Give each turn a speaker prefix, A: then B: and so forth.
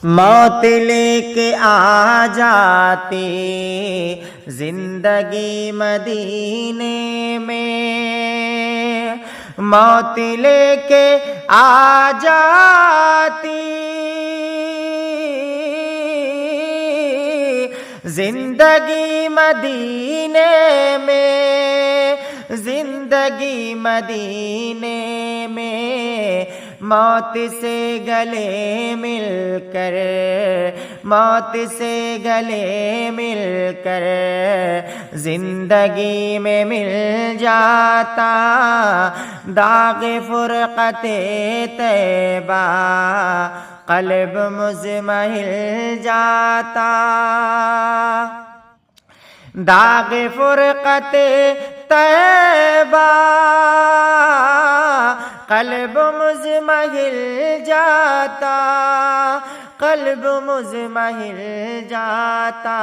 A: موت لے کے آ جاتی زندگی مدینے میں، موت لے کے آ جاتی زندگی مدینے میں، زندگی مدینے میں، موت سے گلے مل کر، موت سے گلے مل کر زندگی میں مل جاتا داغ فرقت طیبہ، قلب مزمحل جاتا داغ فرقت طیبہ، قلب مزمحل جاتا، قلب مزمحل جاتا۔